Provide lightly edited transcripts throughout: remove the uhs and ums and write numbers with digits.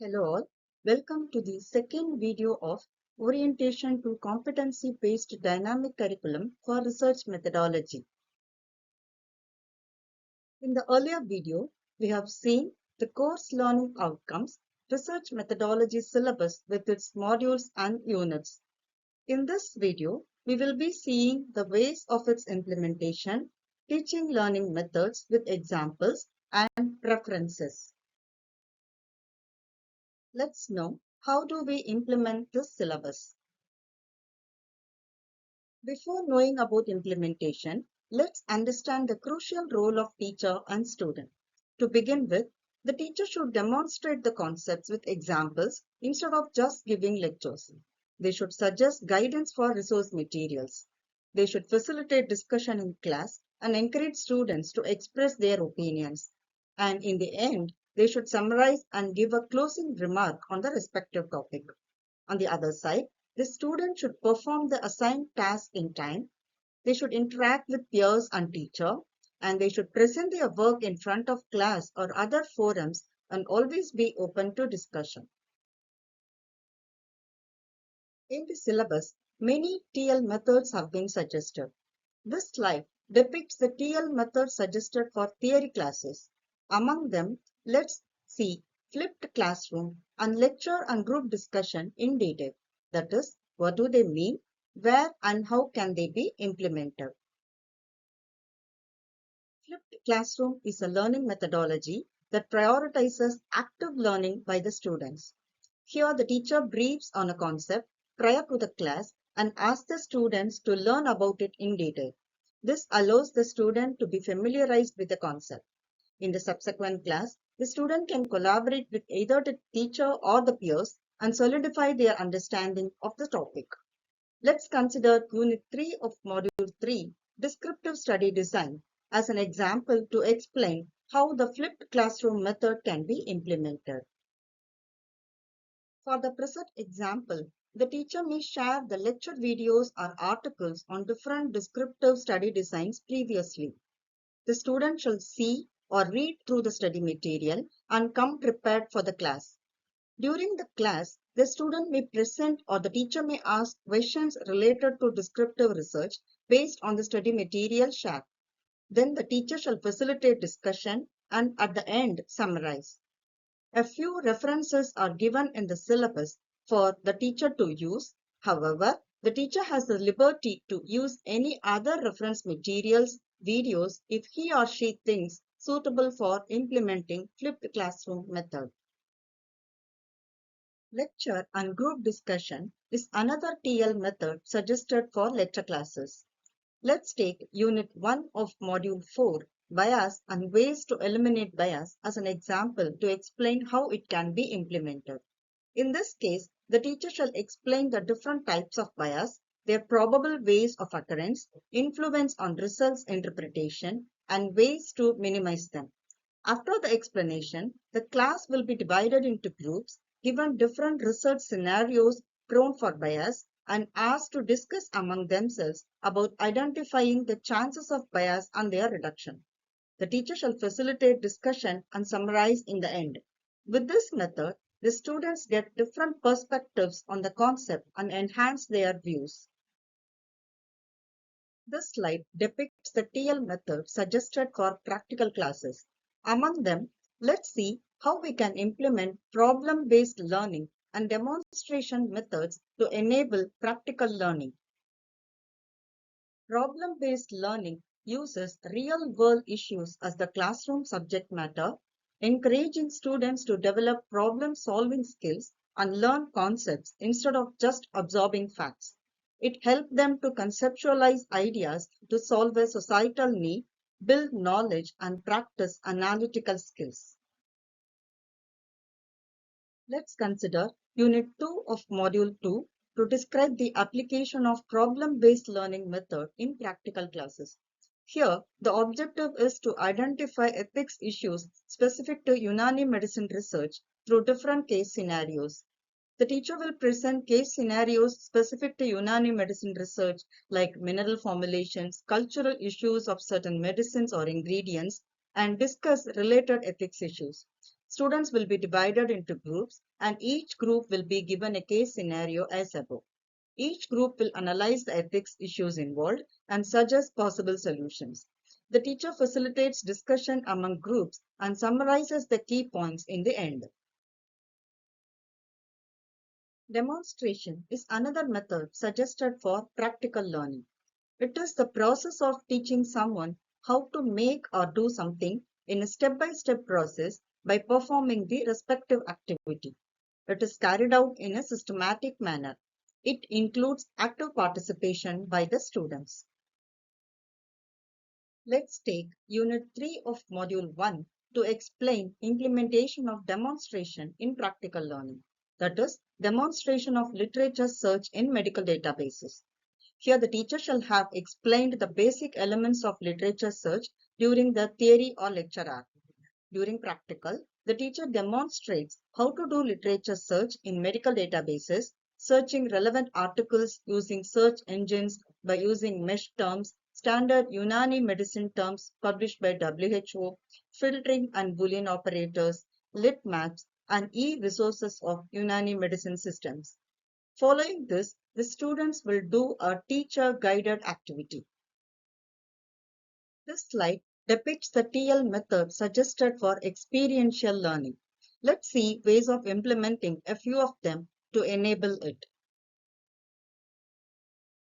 Hello all, welcome to the second video of Orientation to Competency-Based Dynamic Curriculum for Research Methodology. In the earlier video, we have seen the course learning outcomes, research methodology syllabus with its modules and units. In this video, we will be seeing the ways of its implementation, teaching learning methods with examples and references. Let's know how do we implement this syllabus. Before knowing about implementation, let's understand the crucial role of teacher and student. To begin with, the teacher should demonstrate the concepts with examples instead of just giving lectures. They should suggest guidance for resource materials. They should facilitate discussion in class and encourage students to express their opinions. And in the end, they should summarize and give a closing remark on the respective topic. On the other side, the student should perform the assigned task in time. They should interact with peers and teacher, and they should present their work in front of class or other forums and always be open to discussion. In the syllabus, many TL methods have been suggested. This slide depicts the TL methods suggested for theory classes. Among them, let's see flipped classroom and lecture and group discussion in detail. That is, what do they mean, where and how can they be implemented? Flipped classroom is a learning methodology that prioritizes active learning by the students. Here, the teacher briefs on a concept prior to the class and asks the students to learn about it in detail. This allows the student to be familiarized with the concept. In the subsequent class, the student can collaborate with either the teacher or the peers and solidify their understanding of the topic. Let's consider Unit 3 of Module 3, Descriptive Study Design, as an example to explain how the flipped classroom method can be implemented. For the present example, the teacher may share the lecture videos or articles on different descriptive study designs previously. The student shall see or read through the study material and come prepared for the class. During the class, the student may present or the teacher may ask questions related to descriptive research based on the study material shared. Then the teacher shall facilitate discussion and at the end summarize. A few references are given in the syllabus for the teacher to use. However, the teacher has the liberty to use any other reference materials, videos if he or she thinks suitable for implementing flipped classroom method. Lecture and group discussion is another TL method suggested for lecture classes. Let's take Unit 1 of Module 4, Bias and Ways to Eliminate Bias as an example to explain how it can be implemented. In this case, the teacher shall explain the different types of bias, their probable ways of occurrence, influence on results interpretation, and ways to minimize them. After the explanation, the class will be divided into groups, given different research scenarios prone for bias, and asked to discuss among themselves about identifying the chances of bias and their reduction. The teacher shall facilitate discussion and summarize in the end. With this method, the students get different perspectives on the concept and enhance their views. This slide depicts the TL method suggested for practical classes. Among them, let's see how we can implement problem-based learning and demonstration methods to enable practical learning. Problem-based learning uses real-world issues as the classroom subject matter, encouraging students to develop problem-solving skills and learn concepts instead of just absorbing facts. It helps them to conceptualize ideas to solve a societal need, build knowledge, and practice analytical skills. Let's consider Unit 2 of Module 2 to describe the application of problem-based learning method in practical classes. Here, the objective is to identify ethics issues specific to Unani medicine research through different case scenarios. The teacher will present case scenarios specific to Unani medicine research like mineral formulations, cultural issues of certain medicines or ingredients, and discuss related ethics issues. Students will be divided into groups and each group will be given a case scenario as above. Each group will analyze the ethics issues involved and suggest possible solutions. The teacher facilitates discussion among groups and summarizes the key points in the end. Demonstration is another method suggested for practical learning. It is the process of teaching someone how to make or do something in a step-by-step process by performing the respective activity. It is carried out in a systematic manner. It includes active participation by the students. Let's take Unit 3 of Module 1 to explain implementation of demonstration in practical learning. That is, demonstration of literature search in medical databases. Here the teacher shall have explained the basic elements of literature search during the theory or lecture hour. During practical, the teacher demonstrates how to do literature search in medical databases, searching relevant articles using search engines by using mesh terms, standard Unani medicine terms published by WHO, filtering and Boolean operators, lit maps, and e-resources of Unani medicine systems. Following this, the students will do a teacher-guided activity. This slide depicts the TL method suggested for experiential learning. Let's see ways of implementing a few of them to enable it.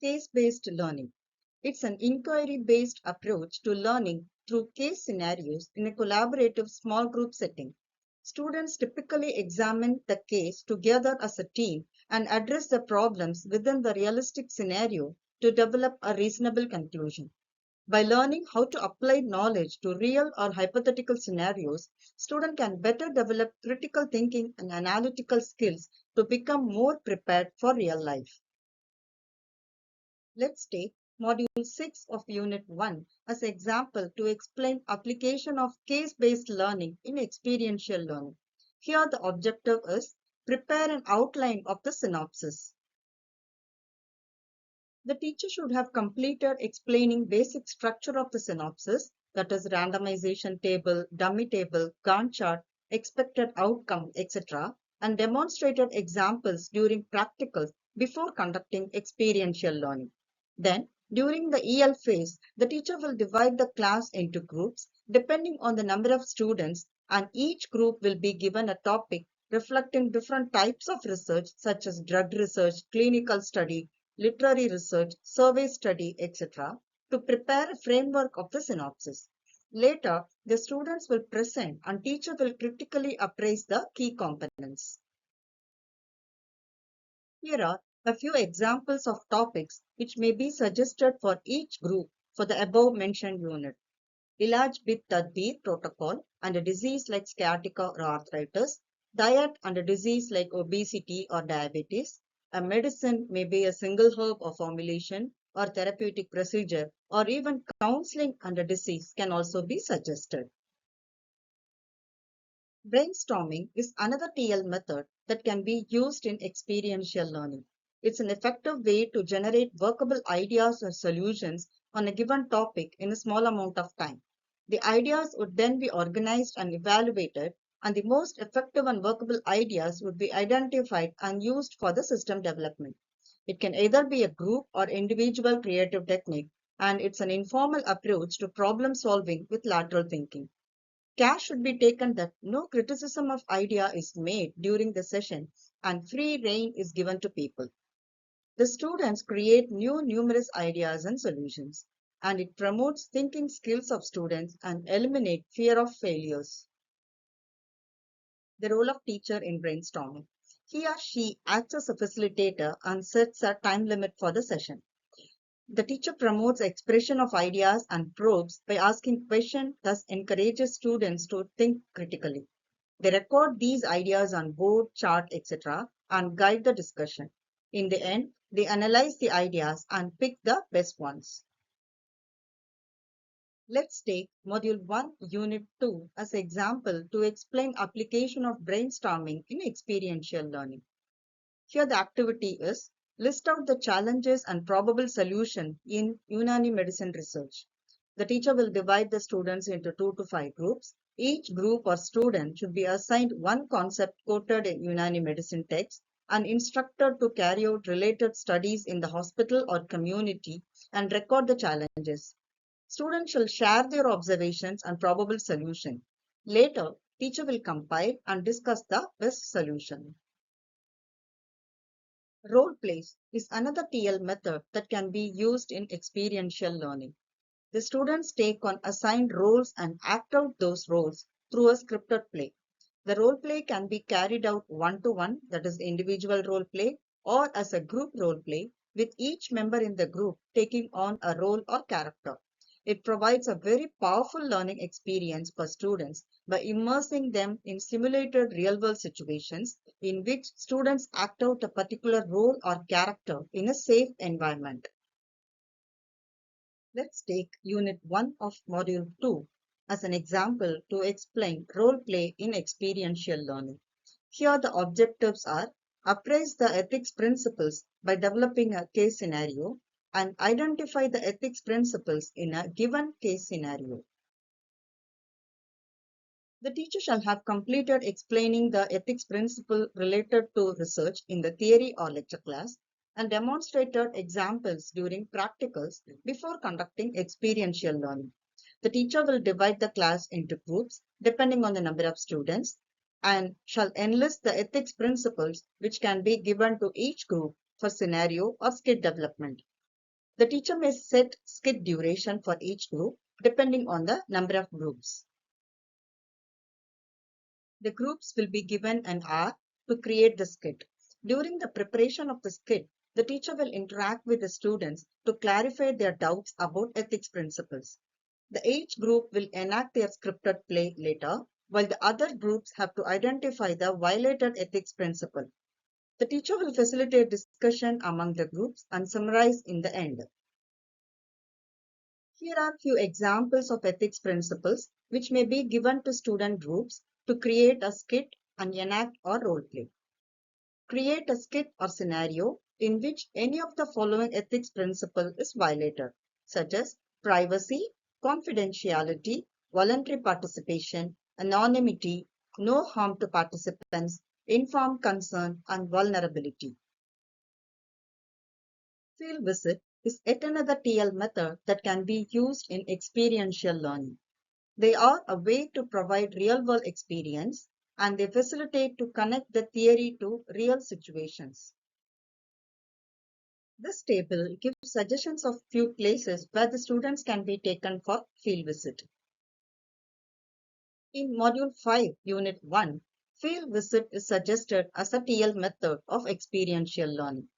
Case-based learning. It's an inquiry-based approach to learning through case scenarios in a collaborative small group setting. Students typically examine the case together as a team and address the problems within the realistic scenario to develop a reasonable conclusion. By learning how to apply knowledge to real or hypothetical scenarios, students can better develop critical thinking and analytical skills to become more prepared for real life. Let's take Module 6 of Unit 1 as an example to explain application of case-based learning in experiential learning. Here the objective is prepare an outline of the synopsis. The teacher should have completed explaining basic structure of the synopsis, that is randomization table, dummy table, Gantt chart, expected outcome, etc., and demonstrated examples during practicals before conducting experiential learning. Then, during the EL phase, the teacher will divide the class into groups depending on the number of students, and each group will be given a topic reflecting different types of research such as drug research, clinical study, literary research, survey study, etc., to prepare a framework of the synopsis. Later, the students will present and teacher will critically appraise the key components. Here are a few examples of topics which may be suggested for each group for the above mentioned unit. Ilaj bit Tadbir protocol and a disease like sciatica or arthritis, diet and a disease like obesity or diabetes. A medicine may be a single herb or formulation or therapeutic procedure, or even counseling and a disease can also be suggested. Brainstorming is another TL method that can be used in experiential learning. It's an effective way to generate workable ideas or solutions on a given topic in a small amount of time. The ideas would then be organized and evaluated, and the most effective and workable ideas would be identified and used for the system development. It can either be a group or individual creative technique, and it's an informal approach to problem solving with lateral thinking. Care should be taken that no criticism of idea is made during the session and free rein is given to people. The students create new numerous ideas and solutions, and it promotes thinking skills of students and eliminate fear of failures. The role of teacher in brainstorming. He or she acts as a facilitator and sets a time limit for the session. The teacher promotes expression of ideas and probes by asking questions, thus encourages students to think critically. They record these ideas on board, chart, etc. and guide the discussion. In the end, they analyze the ideas and pick the best ones. Let's take Module 1, Unit 2 as an example to explain application of brainstorming in experiential learning. Here the activity is list out the challenges and probable solution in Unani medicine research. The teacher will divide the students into 2 to 5 groups Each group or student should be assigned one concept quoted in Unani medicine text and instructed to carry out related studies in the hospital or community and record the challenges. Students shall share their observations and probable solution. Later, teacher will compile and discuss the best solution. Role plays is another TL method that can be used in experiential learning. The students take on assigned roles and act out those roles through a scripted play. The role play can be carried out one-to-one, that is individual role play, or as a group role play, with each member in the group taking on a role or character. It provides a very powerful learning experience for students by immersing them in simulated real-world situations in which students act out a particular role or character in a safe environment. Let's take Unit 1 of Module 2 as an example to explain role play in experiential learning. Here the objectives are appraise the ethics principles by developing a case scenario and identify the ethics principles in a given case scenario. The teacher shall have completed explaining the ethics principle related to research in the theory or lecture class and demonstrated examples during practicals before conducting experiential learning. The teacher will divide the class into groups depending on the number of students and shall enlist the ethics principles which can be given to each group for scenario or skit development. The teacher may set skit duration for each group depending on the number of groups. The groups will be given an hour to create the skit. During the preparation of the skit, the teacher will interact with the students to clarify their doubts about ethics principles. Each group will enact their scripted play later, while the other groups have to identify the violated ethics principle. The teacher will facilitate discussion among the groups and summarize in the end. Here are few examples of ethics principles which may be given to student groups to create a skit and enact or role play. Create a skit or scenario in which any of the following ethics principle is violated, such as privacy, confidentiality, voluntary participation, anonymity, no harm to participants, informed consent, and vulnerability. Field visit is yet another TL method that can be used in experiential learning. They are a way to provide real-world experience and they facilitate to connect the theory to real situations. This table gives suggestions of few places where the students can be taken for field visit. In Module 5, Unit 1, field visit is suggested as a TL method of experiential learning.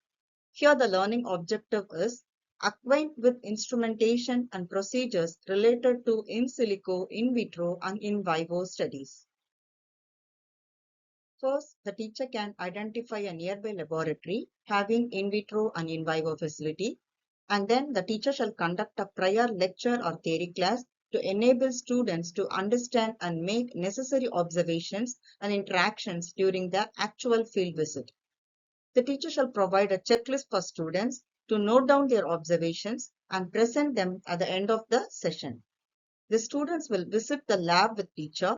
Here the learning objective is acquaint with instrumentation and procedures related to in silico, in vitro, and in vivo studies. First, the teacher can identify a nearby laboratory having in vitro and in vivo facility, and then the teacher shall conduct a prior lecture or theory class to enable students to understand and make necessary observations and interactions during the actual field visit. The teacher shall provide a checklist for students to note down their observations and present them at the end of the session. The students will visit the lab with teacher,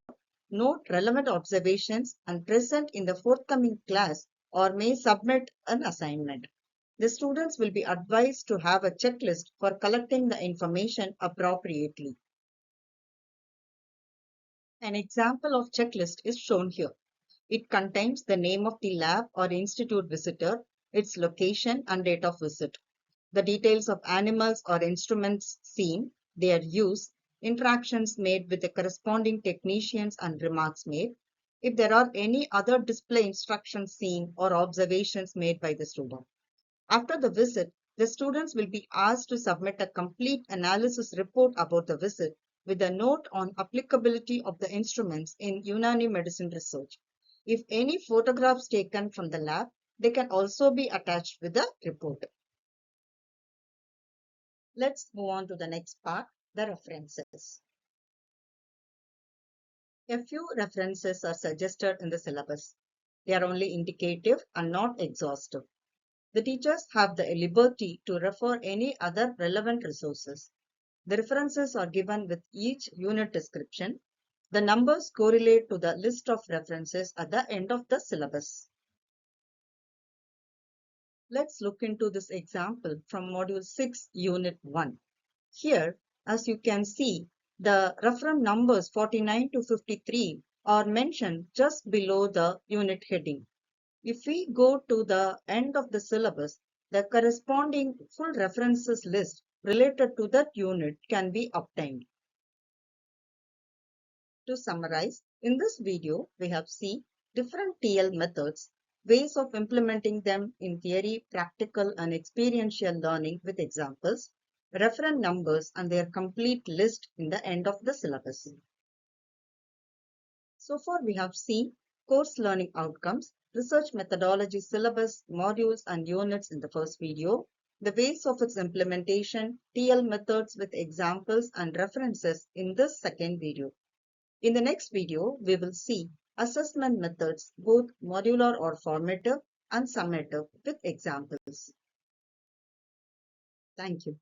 note relevant observations and present in the forthcoming class or may submit an assignment. The students will be advised to have a checklist for collecting the information appropriately. An example of checklist is shown here. It contains the name of the lab or institute visitor, its location and date of visit, the details of animals or instruments seen, their use, interactions made with the corresponding technicians and remarks made, if there are any other display instructions seen or observations made by the student. After the visit, the students will be asked to submit a complete analysis report about the visit with a note on applicability of the instruments in Unani medicine research. If any photographs taken from the lab, they can also be attached with the report. Let's move on to the next part, the references. A few references are suggested in the syllabus. They are only indicative and not exhaustive. The teachers have the liberty to refer any other relevant resources. The references are given with each unit description. The numbers correlate to the list of references at the end of the syllabus. Let's look into this example from Module 6, Unit 1. Here, as you can see, the reference numbers 49 to 53 are mentioned just below the unit heading. If we go to the end of the syllabus, the corresponding full references list related to that unit can be obtained. To summarize, in this video, we have seen different TL methods, ways of implementing them in theory, practical, and experiential learning with examples, reference numbers, and their complete list in the end of the syllabus. So far, we have seen course learning outcomes, research methodology syllabus, modules, and units in the first video, the ways of its implementation, TL methods with examples and references in this second video. In the next video, we will see assessment methods, both modular or formative and summative with examples. Thank you.